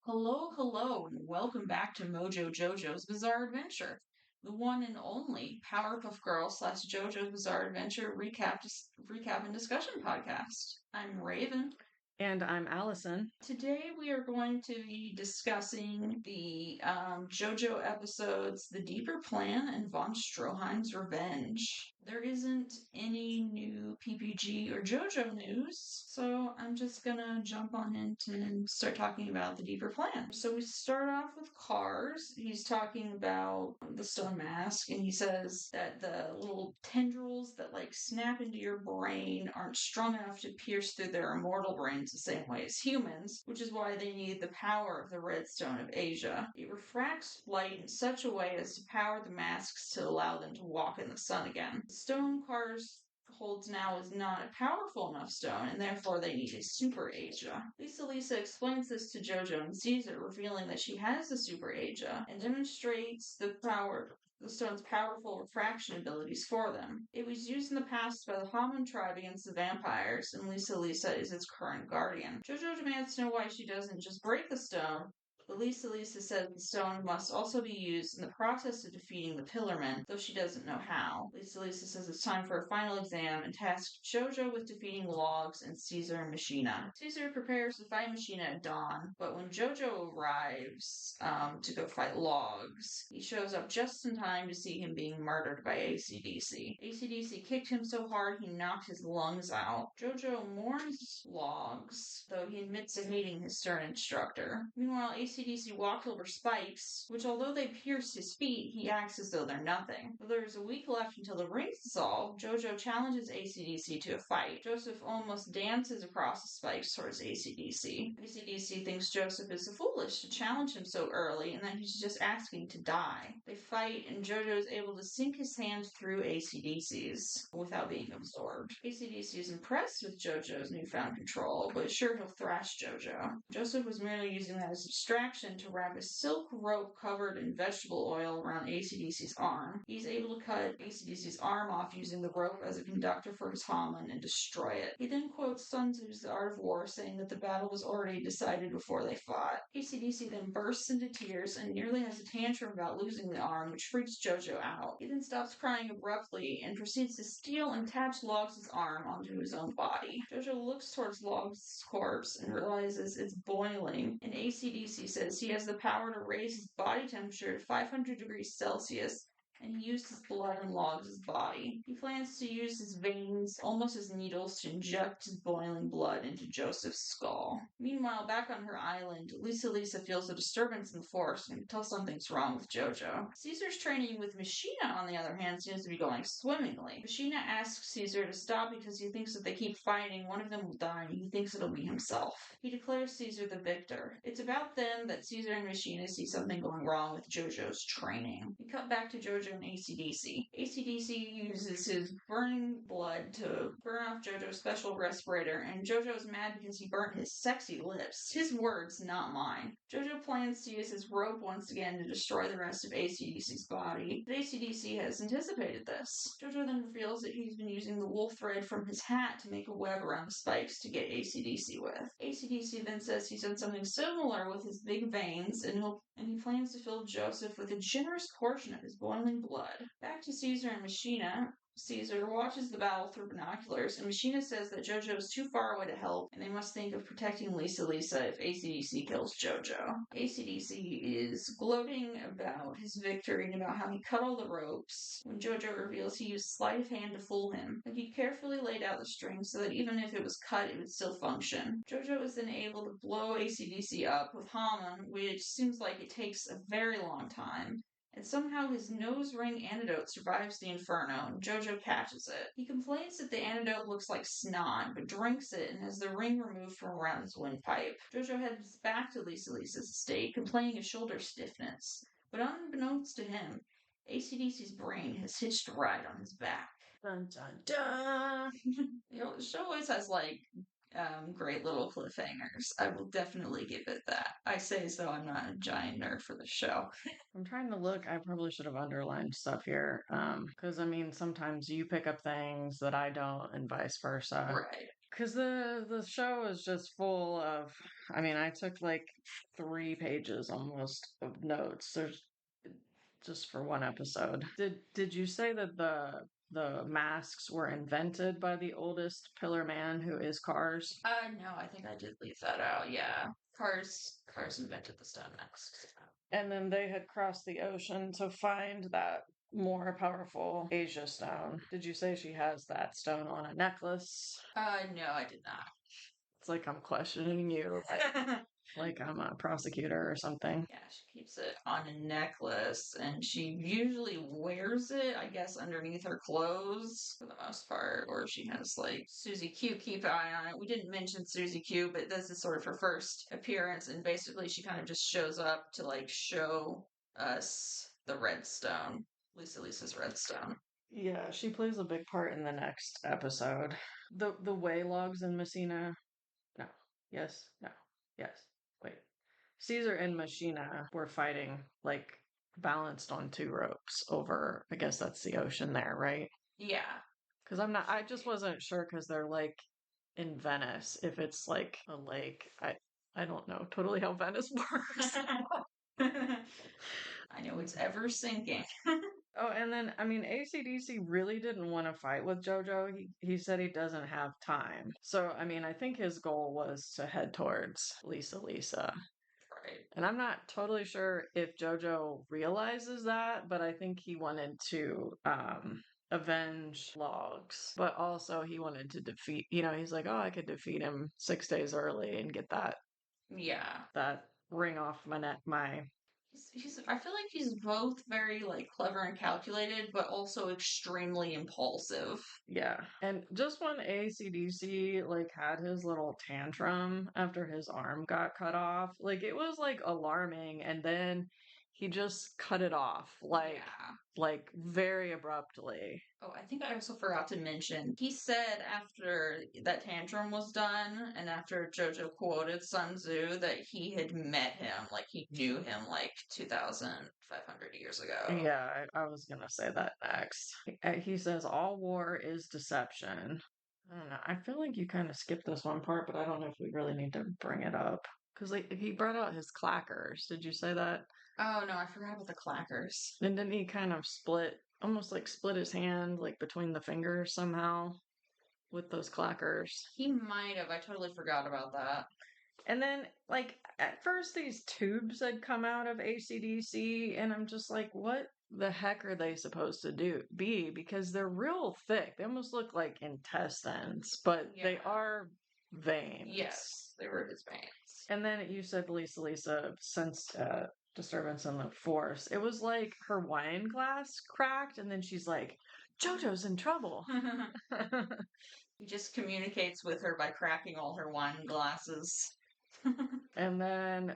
Hello, hello, and welcome back to MoJo JoJo's Bizarre Adventure, the one and only Powerpuff Girls slash JoJo's Bizarre Adventure recap and discussion podcast. I'm Raven. And I'm Alison. Today we are going to be discussing the JoJo episodes The Deeper Plan and Von Stroheim's Revenge. There isn't any new PPG or JoJo news, so I'm just gonna jump on into and start talking about The Deeper Plan. So we start off with Cars. He's talking about the stone mask, and he says that the little tendrils that snap into your brain aren't strong enough to pierce through their immortal brains the same way as humans, which is why they need the power of the redstone of Asia. It refracts light in such a way as to power the masks to allow them to walk in the sun again. The stone Cars holds now is not a powerful enough stone, and therefore they need a super Asia. Lisa explains this to JoJo and Caesar, revealing that she has the super Asia, and demonstrates the stone's powerful refraction abilities for them. It was used in the past by the Haman tribe against the vampires, and Lisa is its current guardian. JoJo demands to know why she doesn't just break the stone, but Lisa says the stone must also be used in the process of defeating the Pillarmen, though she doesn't know how. Lisa says it's time for a final exam and tasks JoJo with defeating Logs and Caesar and Machina. Caesar prepares to fight Machina at dawn, but when JoJo arrives to go fight Logs, he shows up just in time to see him being murdered by AC/DC. AC/DC kicked him so hard he knocked his lungs out. JoJo mourns Logs, though he admits to hating his stern instructor. Meanwhile, AC/DC walks over spikes, which although they pierce his feet, he acts as though they're nothing. Though there is a week left until the ring's dissolved, JoJo challenges AC/DC to a fight. Joseph almost dances across the spikes towards AC/DC. AC/DC thinks Joseph is foolish to challenge him so early and that he's just asking to die. They fight, and JoJo is able to sink his hand through AC/DC's without being absorbed. AC/DC is impressed with JoJo's newfound control, but is sure he'll thrash JoJo. Joseph was merely using that as a distraction to wrap a silk rope covered in vegetable oil around AC/DC's arm. He's able to cut AC/DC's arm off using the rope as a conductor for his Haman and destroy it. He then quotes Sun Tzu's The Art of War, saying that the battle was already decided before they fought. AC/DC then bursts into tears and nearly has a tantrum about losing the arm, which freaks JoJo out. He then stops crying abruptly and proceeds to steal and attach Logs' arm onto his own body. JoJo looks towards Logs' corpse and realizes it's boiling, and AC/DC says he has the power to raise his body temperature to 500 degrees Celsius, and he used his blood and Logs' body. He plans to use his veins almost as needles to inject his boiling blood into Joseph's skull. Meanwhile, back on her island, Lisa feels a disturbance in the force and can tell something's wrong with JoJo. Caesar's training with Machina, on the other hand, seems to be going swimmingly. Machina asks Caesar to stop because he thinks if they keep fighting, one of them will die, and he thinks it'll be himself. He declares Caesar the victor. It's about then that Caesar and Machina see something going wrong with JoJo's training. We cut back to JoJo and AC/DC. AC/DC uses his burning blood to burn off JoJo's special respirator, and JoJo is mad because he burnt his sexy lips. His words, not mine. JoJo plans to use his rope once again to destroy the rest of AC/DC's body, but AC/DC has anticipated this. JoJo then reveals that he's been using the wool thread from his hat to make a web around the spikes to get AC/DC with. AC/DC then says he's done something similar with his big veins, and he plans to fill Joseph with a generous portion of his boiling blood. Back to Caesar and Machina. Caesar watches the battle through binoculars, and Machina says that JoJo is too far away to help, and they must think of protecting Lisa if AC/DC kills JoJo. AC/DC is gloating about his victory and about how he cut all the ropes, when JoJo reveals he used sleight of hand to fool him, but he carefully laid out the string so that even if it was cut, it would still function. JoJo is then able to blow AC/DC up with Haman, which seems like it takes a very long time. And somehow his nose ring antidote survives the inferno, and JoJo catches it. He complains that the antidote looks like snot, but drinks it and has the ring removed from around his windpipe. JoJo heads back to Lisa's estate, complaining of shoulder stiffness. But unbeknownst to him, AC/DC's brain has hitched a ride on his back. Dun dun dun! The show always has great little cliffhangers. I will definitely give it that. I say as though I'm not a giant nerd for the show. I'm trying to look. I probably should have underlined stuff here. Because, sometimes you pick up things that I don't and vice versa. Right. Because the show is just full of, I mean, I took like 3 pages almost of notes. There's just for one episode. Did you say that the masks were invented by the oldest pillar man who is Cars? No, I think I did leave that out. Yeah. Cars invented the stone masks. And then they had crossed the ocean to find that more powerful Asia stone. Did you say she has that stone on a necklace? No, I did not. It's like I'm questioning you, like I'm a prosecutor or something. Yeah, she keeps it on a necklace and she usually wears it, I guess, underneath her clothes for the most part. Or she has like Susie Q keep an eye on it. We didn't mention Susie Q, but this is sort of her first appearance, and basically she kind of just shows up to like show us the redstone. Lisa's redstone. Yeah, she plays a big part in the next episode. The way logs in Messina. No. Yes. No. Yes. Wait. Caesar and Machina were fighting like balanced on 2 ropes over, I guess that's the ocean there, right? Yeah. Because I just wasn't sure because they're like in Venice. If it's like a lake, I don't know totally how Venice works. I know it's ever sinking. Oh, and then I mean, ACDC really didn't want to fight with JoJo. He said he doesn't have time. So I mean, I think his goal was to head towards Lisa. Right. And I'm not totally sure if JoJo realizes that, but I think he wanted to avenge Logs, but also he wanted to defeat, he's like, oh, I could defeat him 6 days early and get Yeah. that ring off my neck, my I feel like he's both very like clever and calculated, but also extremely impulsive. yeah. And just when ACDC like had his little tantrum after his arm got cut off, like it was like alarming, and then he just cut it off Yeah. like very abruptly. Oh, I think I also forgot to mention, he said after that tantrum was done and after JoJo quoted Sun Tzu that he had met him, like he knew him like 2,500 years ago. Yeah, I was gonna say that next. He says all war is deception. I don't know. I feel like you kind of skipped this one part, but I don't know if we really need to bring it up. Because like, he brought out his clackers. Did you say that? Oh no, I forgot about the clackers. And didn't he kind of almost like split his hand like between the fingers somehow with those clackers? He might have. I totally forgot about that. And then, like, at first, these tubes had come out of ACDC, and I'm just like, what the heck are they supposed to be? Because they're real thick. They almost look like intestines, but they Yeah. are veins. Yes, they were his veins. And then you said Lisa sensed disturbance in the force. It was like her wine glass cracked, and then she's like, JoJo's in trouble. He just communicates with her by cracking all her wine glasses. And then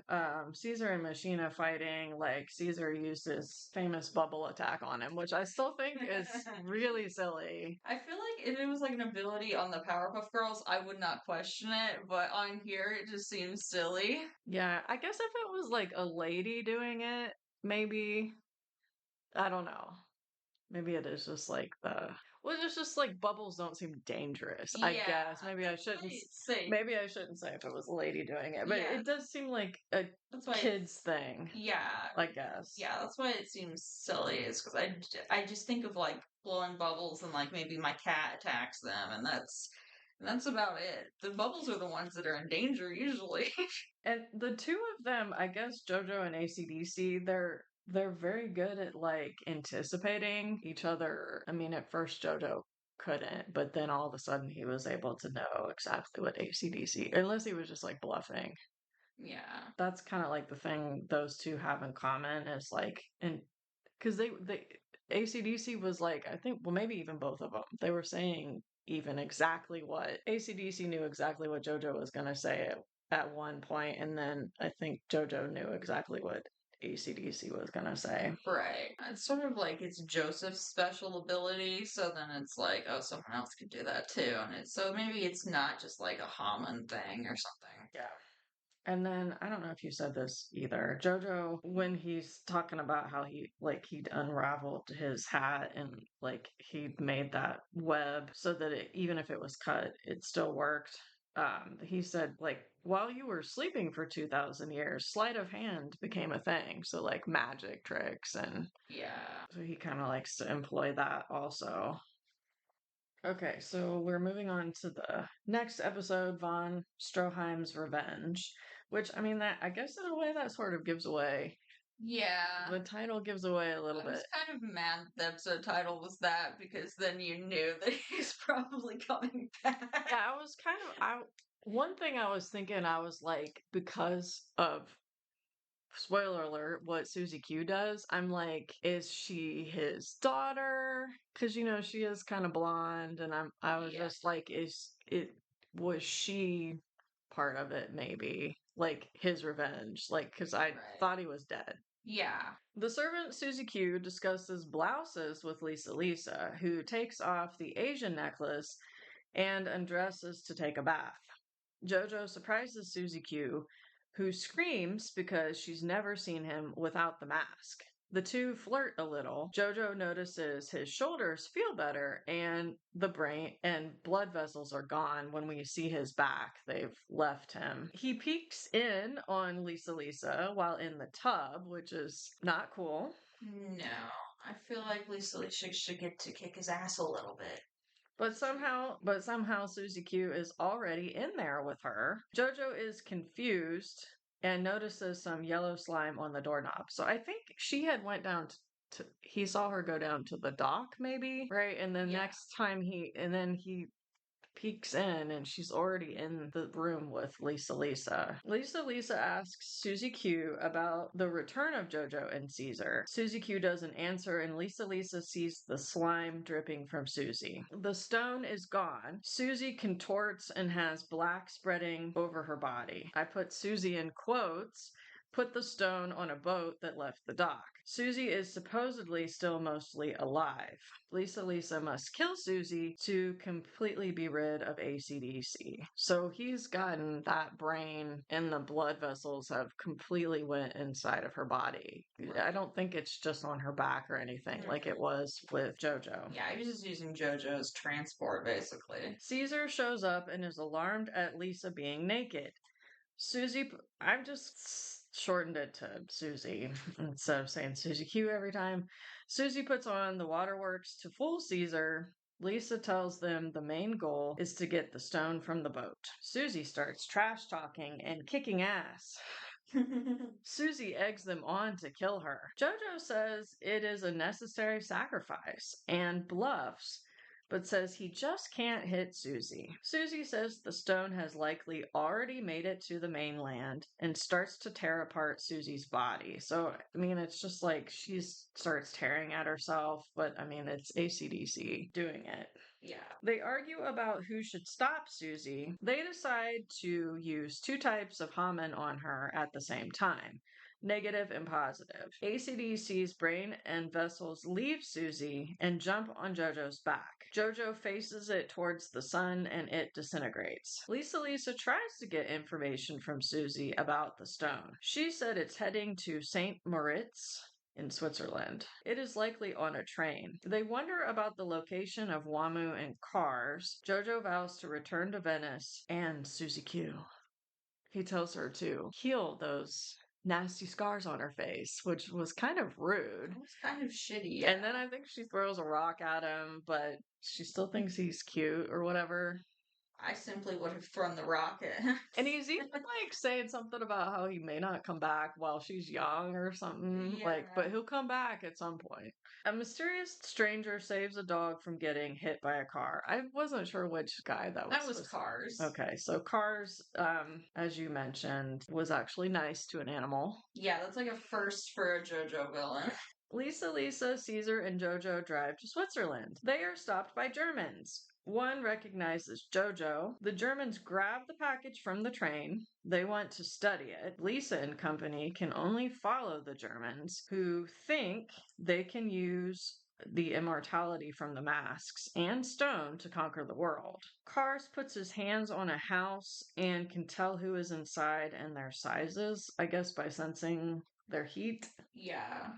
Caesar and Machina fighting, like Caesar used his famous bubble attack on him, which I still think is really silly. I feel like if it was like an ability on the Powerpuff Girls, I would not question it, but on here it just seems silly. Yeah, I guess if it was like a lady doing it, maybe, I don't know. Maybe it is just like well, it's just like bubbles don't seem dangerous, I Yeah, guess. Maybe I that's shouldn't why it's safe. maybe I shouldn't say if it was a lady doing it, but Yeah. it does seem like a That's why kid's thing, yeah, I guess. yeah, that's why it seems silly. Is because I just think of like blowing bubbles and like maybe my cat attacks them, and that's about it. The bubbles are the ones that are in danger usually. And the two of them, I guess JoJo and ACDC, they're very good at like anticipating each other. I mean, at first JoJo couldn't, but then all of a sudden he was able to know exactly what ACDC, unless he was just like bluffing. Yeah. That's kind of like the thing those two have in common is like, and because they ACDC was like, I think, well, maybe even both of them, they were saying even exactly what ACDC knew exactly what JoJo was going to say at one point, and then I think JoJo knew exactly what ACDC was going to say. Right. It's sort of like it's Joseph's special ability, so then it's like, oh, someone else could do that too. And it's so maybe it's not just like a Hammond thing or something. Yeah. And then I don't know if you said this either. JoJo, when he's talking about how he'd unraveled his hat and he'd made that web so that even if it was cut, it still worked. He said while you were sleeping for 2,000 years, sleight of hand became a thing. So magic tricks, and Yeah. so he kind of likes to employ that also. Okay, so we're moving on to the next episode, Von Stroheim's Revenge, which that I guess in a way that sort of gives away. Yeah. The title gives away a little I was bit. kind of mad the episode title was that because then you knew that he's probably coming back. Yeah, I was one thing I was thinking, I was like, because of spoiler alert, what Susie Q does, I'm like, is she his daughter? Because she is kind of blonde, and I was Yeah. just like, was she part of it? Maybe his revenge, because I Right. thought he was dead. Yeah. The servant Susie Q discusses blouses with Lisa, who takes off the Asian necklace and undresses to take a bath. JoJo surprises Susie Q, who screams because she's never seen him without the mask. The two flirt a little. JoJo notices his shoulders feel better and the brain and blood vessels are gone when we see his back. They've left him. He peeks in on Lisa while in the tub, which is not cool. No. I feel like Lisa should get to kick his ass a little bit. But somehow Susie Q is already in there with her. JoJo is confused and notices some yellow slime on the doorknob. So I think she had went down he saw her go down to the dock, maybe, right? And then next time he peeks in and she's already in the room with Lisa. Lisa asks Susie Q about the return of JoJo and Caesar. Susie Q doesn't answer and Lisa sees the slime dripping from Susie. The stone is gone. Susie contorts and has black spreading over her body. I put Susie in quotes. Put the stone on a boat that left the dock. Susie is supposedly still mostly alive. Lisa must kill Susie to completely be rid of ACDC. So he's gotten that brain and the blood vessels have completely went inside of her body. Right. I don't think it's just on her back or anything like it was with JoJo. Yeah, he was just using JoJo as transport, basically. Caesar shows up and is alarmed at Lisa being naked. Susie, I've just shortened it to Susie instead of saying Susie Q every time. Susie puts on the waterworks to fool Caesar. Lisa tells them the main goal is to get the stone from the boat. Susie starts trash talking and kicking ass. Susie eggs them on to kill her. JoJo says it is a necessary sacrifice and bluffs, but says he just can't hit Susie. Susie says the stone has likely already made it to the mainland and starts to tear apart Susie's body. So, it's just like she starts tearing at herself, but it's ACDC doing it. Yeah. They argue about who should stop Susie. They decide to use two types of Hamen on her at the same time. Negative and positive. ACDC's brain and vessels leave Susie and jump on JoJo's back. JoJo faces it towards the sun and it disintegrates. Lisa tries to get information from Susie about the stone. She said it's heading to St. Moritz in Switzerland. It is likely on a train. They wonder about the location of Wamu and cars. JoJo vows to return to Venice and Susie Q. He tells her to heal those nasty scars on her face, which was kind of rude. It was kind of shitty. Yeah. And then I think she throws a rock at him, but she still thinks he's cute or whatever. I simply would have thrown the rock at him. And he's even saying something about how he may not come back while she's young or something. Yeah. But he'll come back at some point. A mysterious stranger saves a dog from getting hit by a car. I wasn't sure which guy that was. That was Cars. Okay, so Cars, as you mentioned, was actually nice to an animal. Yeah, that's like a first for a JoJo villain. Lisa, Caesar, and JoJo drive to Switzerland. They are stopped by Germans. One recognizes JoJo. The Germans grab the package from the train. They want to study it. Lisa and company can only follow the Germans, who think they can use the immortality from the masks and stone to conquer the world. Kars puts his hands on a house and can tell who is inside and their sizes, I guess by sensing their heat. Yeah.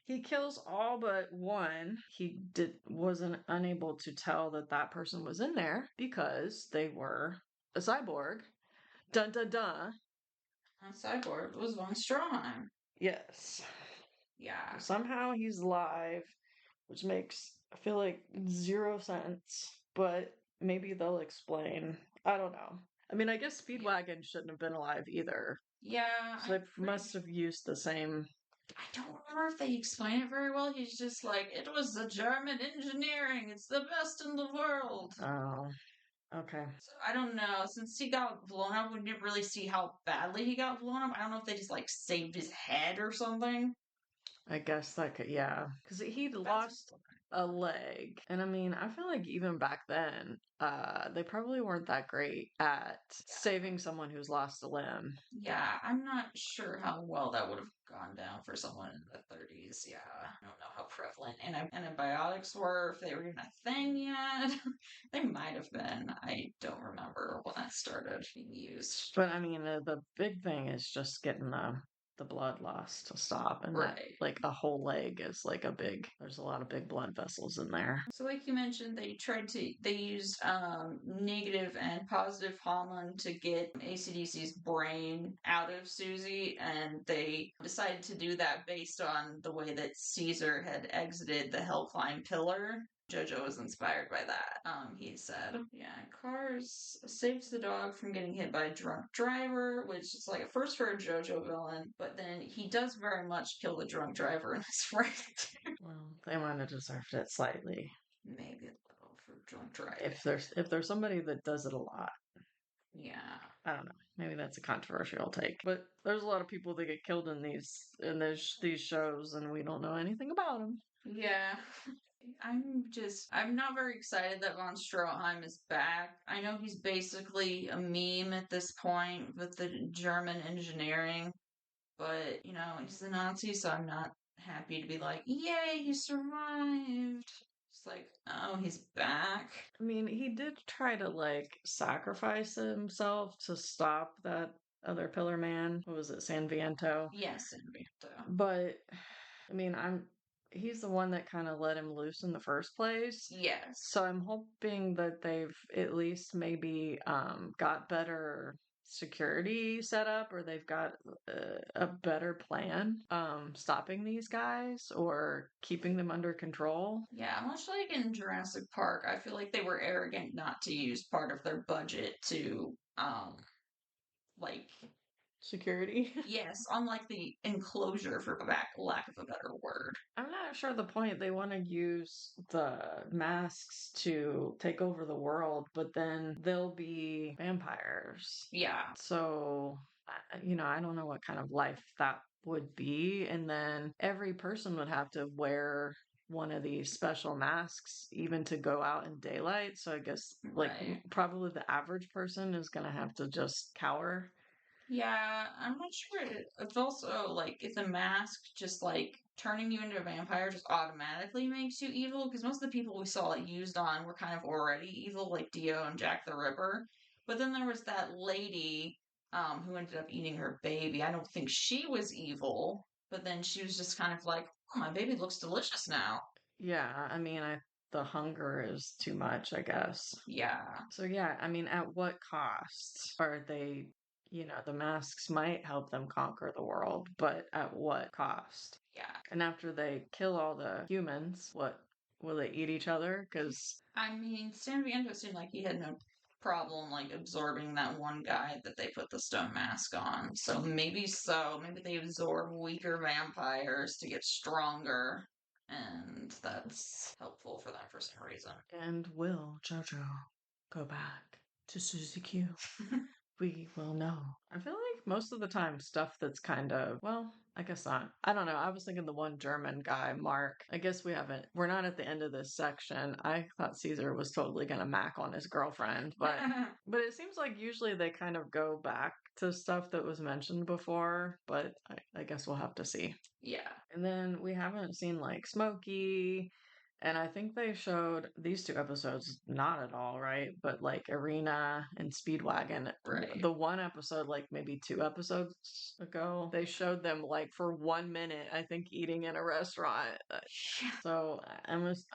He kills all but one. He wasn't unable to tell that that person was in there because they were a cyborg. Dun dun dun. On Cyborg was von Stroheim. Yes. Yeah. Somehow he's alive, which makes I feel like 0 sense, but maybe they'll explain. I don't know. I mean, I guess Speedwagon shouldn't have been alive either. Yeah. So they must have used the same. I don't remember if they explain it very well. He's just like, it was the German engineering. It's the best in the world. Oh, okay. So I don't know. Since he got blown up, we didn't really see how badly he got blown up. I don't know if they just like saved his head or something. I guess that could, yeah. Because he'd That's lost a leg. And I mean, I feel like even back then, they probably weren't that great at saving someone who's lost a limb. yeah, I'm not sure how well that would have gone down for someone in the 30s. Yeah, I don't know how prevalent antibiotics were, if they were even a thing yet. They might have been. I don't remember when that started being used. But I mean, the big thing is just getting the blood loss to stop, and that Right. like a whole leg is like there's a lot of big blood vessels in there. So, like you mentioned, they used negative and positive hormone to get ACDC's brain out of Susie, and they decided to do that based on the way that Caesar had exited the Hellclimb Pillar. JoJo was inspired by that. He said, yeah, Cars saves the dog from getting hit by a drunk driver, which is like a first for a JoJo villain, but then he does very much kill the drunk driver in his fright. Well, they might have deserved it slightly. Maybe a little for drunk driving. If there's somebody that does it a lot. Yeah. I don't know. Maybe that's a controversial take, but there's a lot of people that get killed in these shows, and we don't know anything about them. Yeah. I'm not very excited that von Stroheim is back. I know he's basically a meme at this point with the German engineering, but, he's a Nazi, so I'm not happy to be like, yay, he survived. It's like, oh, he's back. I mean, he did try to like sacrifice himself to stop that other Pillar Man. What was it, San Viento? Yes, Invicto. But I mean, he's the one that kind of let him loose in the first place. Yes. So I'm hoping that they've at least maybe got better security set up, or they've got a better plan stopping these guys or keeping them under control. Yeah, much like in Jurassic Park, I feel like they were arrogant not to use part of their budget to like Security. yes, unlike the enclosure for lack of a better word. I'm not sure the point. They want to use the masks to take over the world, but then they'll be vampires. Yeah. So, I don't know what kind of life that would be. And then every person would have to wear one of these special masks even to go out in daylight. So I guess like Right. probably the average person is going to have to just cower. Yeah, I'm not sure. It's also like if the mask just like turning you into a vampire just automatically makes you evil, because most of the people we saw it used on were kind of already evil, like Dio and Jack the Ripper. But then there was that lady who ended up eating her baby. I don't think she was evil, but then she was just kind of like, oh, my baby looks delicious now. Yeah, I mean, the hunger is too much, I guess. Yeah. So yeah, I mean, at what cost are they, the masks might help them conquer the world, but at what cost? Yeah. And after they kill all the humans, what will they eat each other? Because I mean, Stan Viento seemed like he had no problem like absorbing that one guy that they put the stone mask on. So maybe so. Maybe they absorb weaker vampires to get stronger. And that's helpful for them for some reason. and will JoJo go back to Suzy Q? We will know. I feel like most of the time stuff that's kind of, well, I guess not. I don't know. I was thinking the one German guy, Mark. I guess we're not at the end of this section. I thought Caesar was totally going to mac on his girlfriend, but it seems like usually they kind of go back to stuff that was mentioned before, but I guess we'll have to see. Yeah. And then we haven't seen like Smokey. And I think they showed these two episodes, not at all, right? But like Arena and Speedwagon. Right. The one episode, like maybe 2 episodes ago, they showed them like for 1 minute, I think, eating in a restaurant. So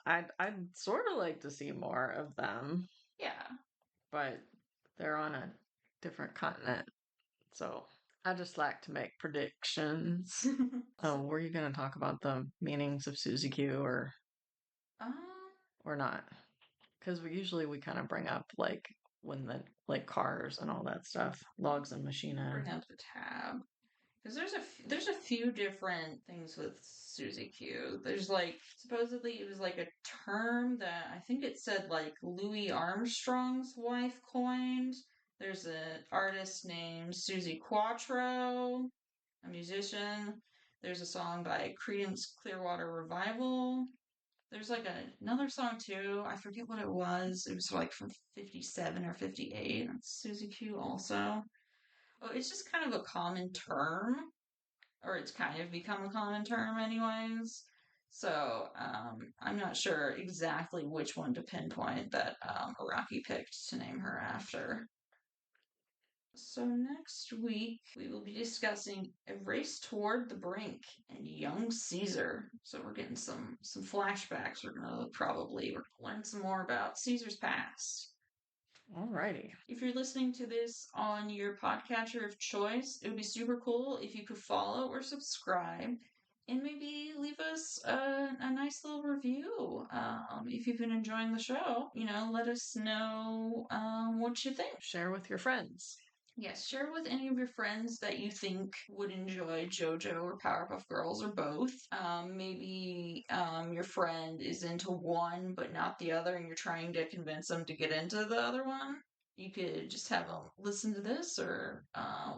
I'd sort of like to see more of them. Yeah. But they're on a different continent. So I just like to make predictions. Oh, were you going to talk about the meanings of Suzy Q um, or not? Because we kind of bring up like when the like cars and all that stuff, logs and machina. Bring up the tab because there's a few different things with Suzy Q. There's like supposedly it was like a term that I think it said like Louis Armstrong's wife coined. There's an artist named Suzy Quattro, a musician. There's a song by Creedence Clearwater Revival. There's like another song too. I forget what it was. It was like from 57 or 58. That's Suzy Q also. Oh, it's just kind of a common term, or it's kind of become a common term, anyways. So I'm not sure exactly which one to pinpoint that Iraqi picked to name her after. So next week we will be discussing A Race Toward the Brink and Young Caesar. So we're getting some flashbacks. We're gonna probably learn some more about Caesar's past. Alrighty. If you're listening to this on your podcatcher of choice, it would be super cool if you could follow or subscribe and maybe leave us a nice little review. If you've been enjoying the show, let us know what you think. Share with your friends. Yes, share with any of your friends that you think would enjoy JoJo or Powerpuff Girls or both. Maybe your friend is into one but not the other, and you're trying to convince them to get into the other one. You could just have them listen to this or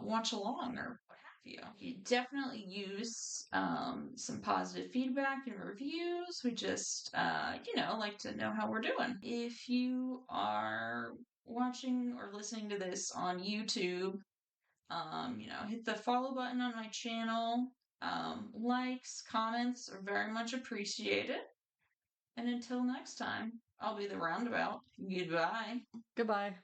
watch along or what have you. You definitely use some positive feedback and reviews. We just, like to know how we're doing. If you are watching or listening to this on YouTube, hit the follow button on my channel. Likes, comments are very much appreciated. And until next time, I'll be the roundabout. Goodbye. Goodbye.